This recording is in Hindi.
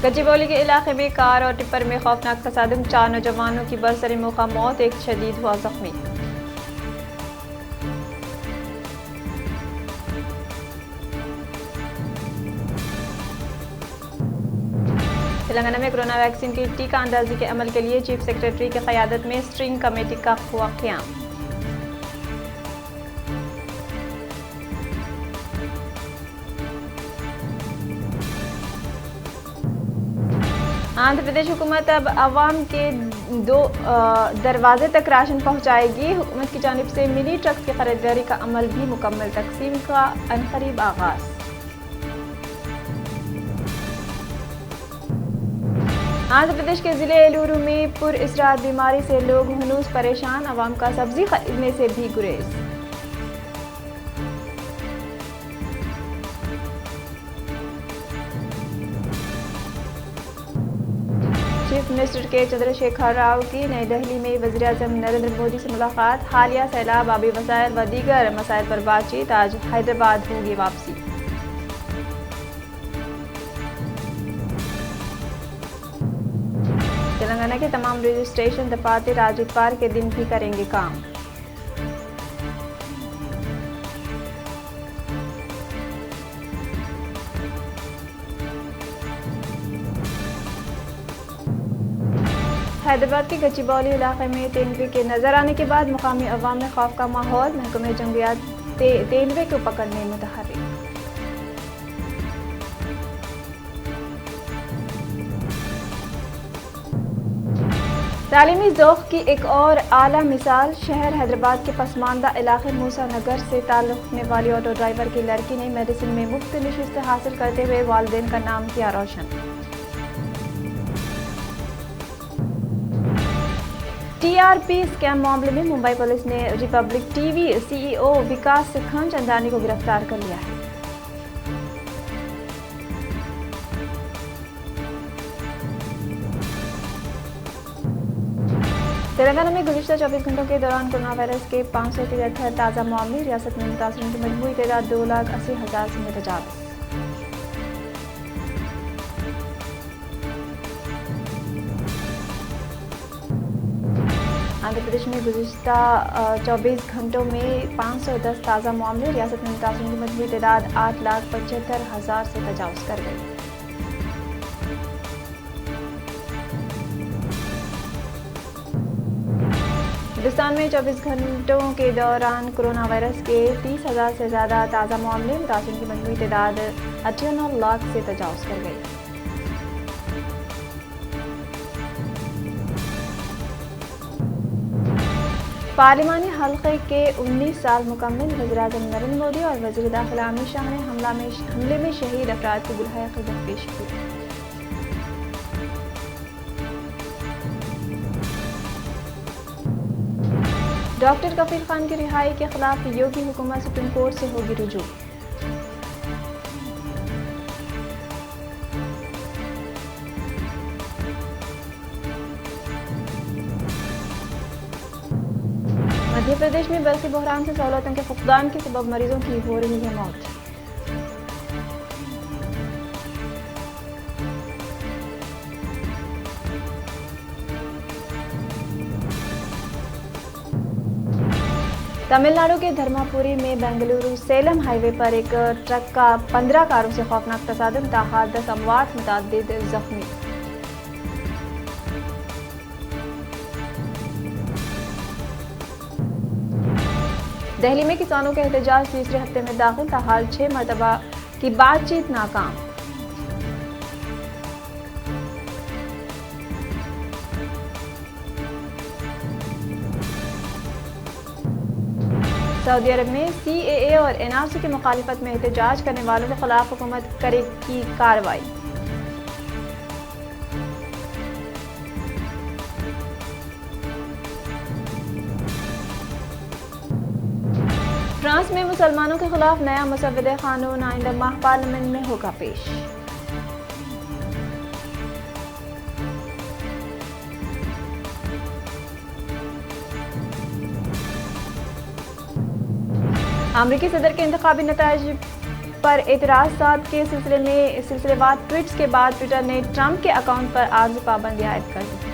गच्चीबौली के इलाके में कार और टिप्पर में खौफनाक तसादुम, 4 नौजवानों की बरसर मौका मौत, एक शदीद हुआ जख्मी। तेलंगाना में कोरोना वैक्सीन की टीका अंदाजी के अमल के लिए चीफ सेक्रेटरी की क़यादत में स्ट्रिंग कमेटी का हुआ क़याम। आंध्र प्रदेश हुकूमत अब अवाम के 2 दरवाजे तक राशन पहुंचाएगी। हुकूमत की जानिब से मिनी ट्रक की खरीदारी का अमल भी मुकम्मल, तकसीम का अनकरीब आगाज। आंध्र प्रदेश के जिले एलूरू में पुरअसरार बीमारी से लोग हनूस परेशान, अवाम का सब्जी खरीदने से भी गुरेज। चीफ मिनिस्टर के चंद्रशेखर राव की नई दिल्ली में वज़ीर आज़म नरेंद्र मोदी से मुलाकात, हालिया सैलाब, आबी वसाइल व दीगर मसाइल पर बातचीत। आज हैदराबाद होगी वापसी। तेलंगाना के तमाम रजिस्ट्रेशन दफातर आज इतवार के दिन भी करेंगे काम। हैदराबाद के गच्चीबौली इलाके में तेंदुए के नजर आने के बाद मुकामी अवाम में खौफ का माहौल, महकमे जंगलियात तेंदुए को पकड़ने मुतहर्रिक। तालीमी ज़ौक़ की एक और आला मिसाल, शहर हैदराबाद के पसमानदा इलाके मूसा नगर से ताल्लुक़ रखने वाली ऑटो ड्राइवर की लड़की ने मेडिसिन में मुफ्त नशिस्त हासिल करते हुए वालिदैन का नाम किया रोशन। टीआरपी स्कैम मामले में मुंबई पुलिस ने रिपब्लिक टीवी सीईओ विकास खनचंदानी को गिरफ्तार कर लिया है। तेलंगाना में गुज़िश्ता 24 घंटों के दौरान कोरोना वायरस के 573 ताज़ा मामले, रियासत में मुतासरीन की मजमूई तादाद 2,80,000 से मुतजाविज़। आंध्र प्रदेश में गुज़िश्ता 24 घंटों में 510 ताज़ा मामले, रियासत में मुतासरीन की मजमूई तादाद 8,75,000 से तजावज़ कर गई। हिंदुस्तान में 24 घंटों के दौरान कोरोना वायरस के 30,000 से ज़्यादा ताज़ा मामले, मुतासरीन की मजमूई तादाद 98 लाख से तजावज़ कर गई। पार्लिमानी हल्के के 19 साल मुकम्मिल, वज़ीर आज़म नरेंद्र मोदी और वज़ीर दाखिला अमित शाह ने हमले में शहीद अफराद को गुलहाए क़िदमत पेश की। डॉक्टर कफील खान की रिहाई के खिलाफ योगी हुकूमत सुप्रीम कोर्ट से होगी रुजू। मध्य प्रदेश में बरकी बहरान से सहूलतों के फुकदान के सबब मरीजों की हो रही है मौत। तमिलनाडु के धर्मापुरी में बेंगलुरु सेलम हाईवे पर एक ट्रक का 15 कारों से खौफनाक तसादुम, ताहाल 10 अमवात, मुतअद्दिद जख्मी। दिल्ली में किसानों का एहतजाज तीसरे हफ्ते में दाखिल, ताहाल 6 मरतबा की बातचीत नाकाम। सऊदी अरब में सीएए और एनआरसी की मुखालिफत में एहतजाज करने वालों के खिलाफ हुकूमत करेगी कार्रवाई। फ्रांस में मुसलमानों के खिलाफ नया मुसव्वदे कानून आइंदा माह पार्लियामेंट में होगा पेश। अमरीकी सदर के इंतखाबी नताइज पर एतराज़ात के सिलसिलेवार ट्वीट्स के बाद ट्विटर ने ट्रंप के अकाउंट पर आर्जी पाबंदी आयद कर दी।